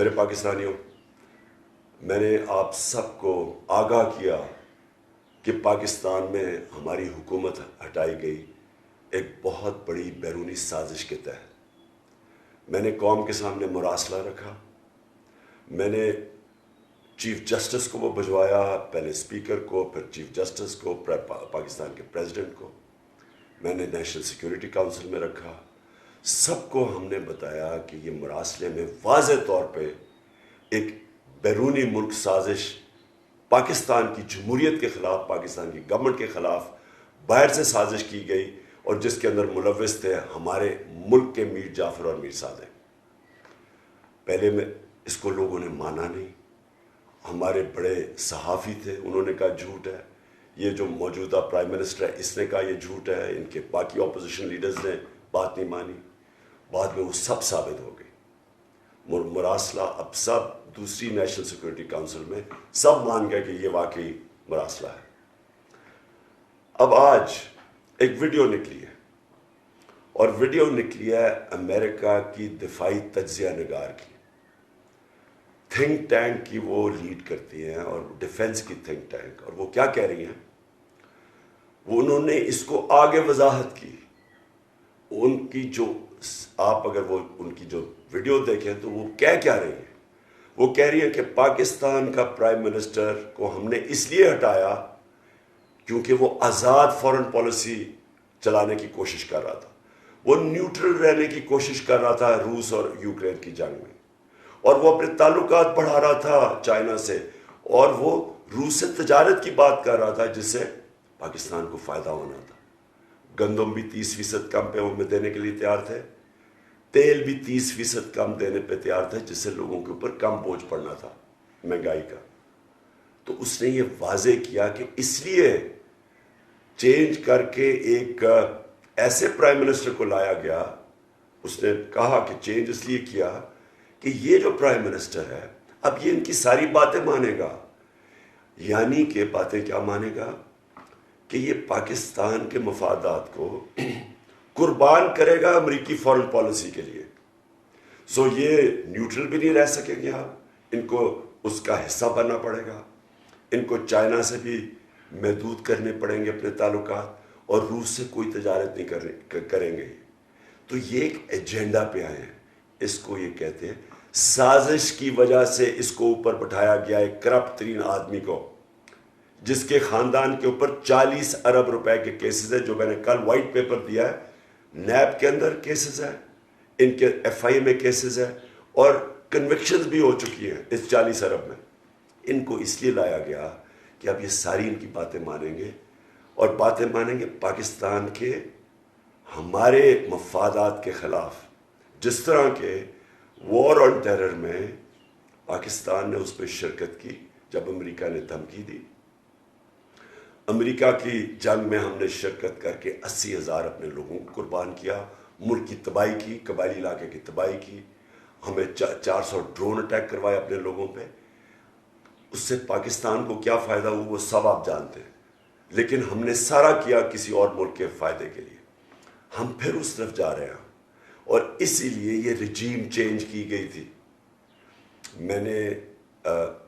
میرے پاکستانیوں، میں نے آپ سب کو آگاہ کیا کہ پاکستان میں ہماری حکومت ہٹائی گئی ایک بہت بڑی بیرونی سازش کے تحت۔ میں نے قوم کے سامنے مراسلہ رکھا، میں نے چیف جسٹس کو وہ بھجوایا، پہلے اسپیکر کو، پھر چیف جسٹس کو، پاکستان کے پریزیڈنٹ کو، میں نے نیشنل سیکیورٹی کونسل میں رکھا۔ سب کو ہم نے بتایا کہ یہ مراسلے میں واضح طور پہ ایک بیرونی ملک سازش پاکستان کی جمہوریت کے خلاف، پاکستان کی گورنمنٹ کے خلاف باہر سے سازش کی گئی، اور جس کے اندر ملوث تھے ہمارے ملک کے میر جعفر اور میر صادق۔ پہلے میں اس کو لوگوں نے مانا نہیں، ہمارے بڑے صحافی تھے، انہوں نے کہا جھوٹ ہے، یہ جو موجودہ پرائم منسٹر ہے اس نے کہا یہ جھوٹ ہے، ان کے باقی اپوزیشن لیڈرز نے بات نہیں مانی۔ بعد میں وہ سب ثابت ہو گئی۔ مراسلہ اب سب دوسری نیشنل سیکورٹی کونسل میں سب مان گئے کہ یہ واقعی مراسلہ ہے۔ اب آج ایک ویڈیو نکلی ہے، اور ویڈیو نکلی ہے امریکہ کی دفاعی تجزیہ نگار کی، تھنک ٹینک کی وہ لیڈ کرتی ہیں، اور ڈیفنس کی تھنک ٹینک، اور وہ کیا کہہ رہی ہیں، انہوں نے اس کو آگے وضاحت کی۔ ان کی جو آپ اگر وہ ان کی جو ویڈیو دیکھیں تو وہ کیا رہی ہیں، وہ کہہ رہی ہیں کہ پاکستان کا پرائم منسٹر کو ہم نے اس لیے ہٹایا کیونکہ وہ آزاد فورن پالیسی چلانے کی کوشش کر رہا تھا، وہ نیوٹرل رہنے کی کوشش کر رہا تھا روس اور یوکرین کی جنگ میں، اور وہ اپنے تعلقات بڑھا رہا تھا چائنا سے، اور وہ روس سے تجارت کی بات کر رہا تھا جس سے پاکستان کو فائدہ ہونا تھا۔ گندم بھی 30% کم پہ میں دینے کے لیے تیار تھے، تیل بھی 30% کم دینے پہ تیار تھے، جس سے لوگوں کے اوپر کم بوجھ پڑنا تھا مہنگائی کا۔ تو اس نے یہ واضح کیا کہ اس لیے چینج کر کے ایک ایسے پرائم منسٹر کو لایا گیا، اس نے کہا کہ چینج اس لیے کیا کہ یہ جو پرائم منسٹر ہے اب یہ ان کی ساری باتیں مانے گا، یعنی کہ باتیں کیا مانے گا کہ یہ پاکستان کے مفادات کو قربان کرے گا امریکی فورن پالیسی کے لیے۔ سو یہ نیوٹرل بھی نہیں رہ سکیں گے، آپ ان کو اس کا حصہ بننا پڑے گا، ان کو چائنا سے بھی محدود کرنے پڑیں گے اپنے تعلقات، اور روس سے کوئی تجارت نہیں کریں گے۔ تو یہ ایک ایجنڈا پہ آئے ہیں، اس کو یہ کہتے ہیں سازش کی وجہ سے اس کو اوپر بٹھایا گیا ایک کرپٹ ترین آدمی کو، جس کے خاندان کے اوپر 40 ارب روپے کے کیسز ہیں، جو میں نے کل وائٹ پیپر دیا ہے، نیب کے اندر کیسز ہیں، ان کے ایف آئی میں کیسز ہیں، اور کنوکشنز بھی ہو چکی ہیں اس 40 ارب میں۔ ان کو اس لیے لایا گیا کہ اب یہ ساری ان کی باتیں مانیں گے، اور باتیں مانیں گے پاکستان کے ہمارے مفادات کے خلاف، جس طرح کہ وار آن ٹیرر میں پاکستان نے اس پہ شرکت کی جب امریکہ نے دھمکی دی۔ امریکہ کی جنگ میں ہم نے شرکت کر کے 80,000 اپنے لوگوں کو قربان کیا، ملک کی تباہی کی، قبائلی علاقے کی تباہی کی، ہمیں 400 ڈرون اٹیک کروائے اپنے لوگوں پہ۔ اس سے پاکستان کو کیا فائدہ ہوا وہ سب آپ جانتے ہیں، لیکن ہم نے سارا کیا کسی اور ملک کے فائدے کے لیے۔ ہم پھر اس طرف جا رہے ہیں، اور اسی لیے یہ رجیم چینج کی گئی تھی۔ میں نے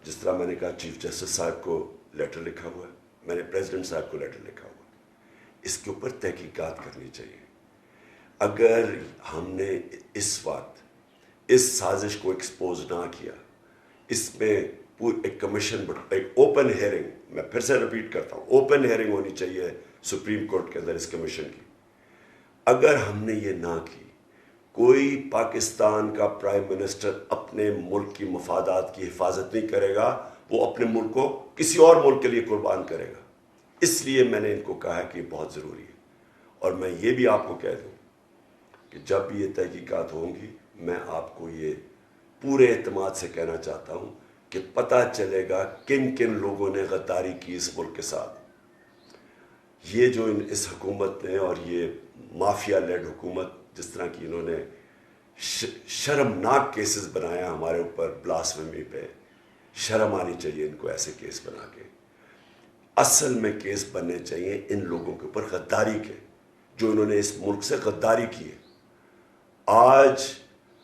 جس طرح میں نے کہا چیف جسٹس صاحب کو لیٹر لکھا ہوا ہے، میں نے پریزیڈنٹ صاحب کو لیٹر لکھا ہوا ہے، اس کے اوپر تحقیقات کرنی چاہیے۔ اگر ہم نے اس وقت اس سازش کو ایکسپوز نہ کیا، اس میں ایک کمیشن، ایک اوپن ہیئرنگ، میں پھر سے ریپیٹ کرتا ہوں، اوپن ہیئرنگ ہونی چاہیے سپریم کورٹ کے اندر اس کمیشن کی۔ اگر ہم نے یہ نہ کی، کوئی پاکستان کا پرائم منسٹر اپنے ملک کی مفادات کی حفاظت نہیں کرے گا، وہ اپنے ملک کو کسی اور ملک کے لیے قربان کرے گا۔ اس لیے میں نے ان کو کہا کہ یہ بہت ضروری ہے، اور میں یہ بھی آپ کو کہہ دوں کہ جب بھی یہ تحقیقات ہوں گی، میں آپ کو یہ پورے اعتماد سے کہنا چاہتا ہوں کہ پتہ چلے گا کن کن لوگوں نے غداری کی اس ملک کے ساتھ۔ یہ جو اس حکومت نے، اور یہ مافیا لیڈ حکومت، جس طرح کی انہوں نے شرمناک کیسز بنایا ہمارے اوپر بلاسفیمی پہ، شرم آنی چاہیے ان کو ایسے کیس بنا کے۔ اصل میں کیس بننے چاہیے ان لوگوں کے اوپر غداری کے، جو انہوں نے اس ملک سے غداری کی ہے۔ آج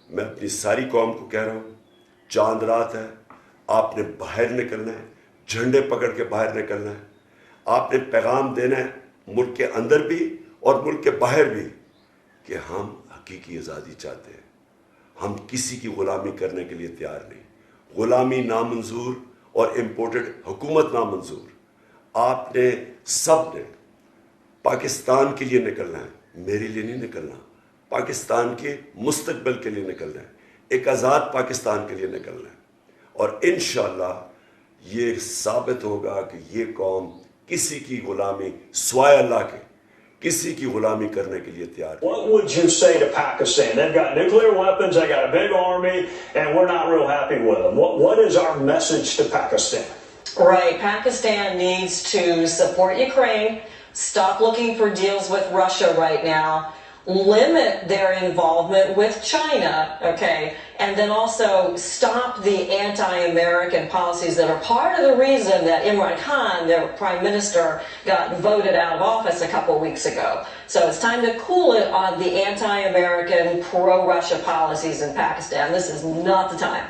میں اپنی ساری قوم کو کہہ رہا ہوں، چاند رات ہے، آپ نے باہر نکلنا ہے، جھنڈے پکڑ کے باہر نکلنا ہے. آپ نے پیغام دینا ہے ملک کے اندر بھی اور ملک کے باہر بھی کہ ہم حقیقی آزادی چاہتے ہیں. ہم کسی کی غلامی کرنے کے لیے تیار نہیں. غلامی نامنظور اور امپورٹڈ حکومت نامنظور. آپ نے سب نے پاکستان کے لیے نکلنا ہے، میرے لیے نہیں نکلنا، پاکستان کے مستقبل کے لیے نکلنا ہے، ایک آزاد پاکستان کے لیے نکلنا ہے. اور انشاءاللہ یہ ثابت ہوگا کہ یہ قوم کسی کی غلامی سوائے اللہ کے کسی کی غلامی کرنے کے لیے تیار نہیں. What would you say to Pakistan? They've got nuclear weapons, they got a big army, and we're not real happy with them. What is our message to Pakistan? Right. Pakistan needs to support Ukraine, stop looking for deals with Russia right now, limit their involvement with China, okay, and then also stop the anti-American policies that are part of the reason that Imran Khan, their prime minister, got voted out of office a couple weeks ago. So it's time to cool it on the anti-American, pro-Russia policies in Pakistan. This is not the time.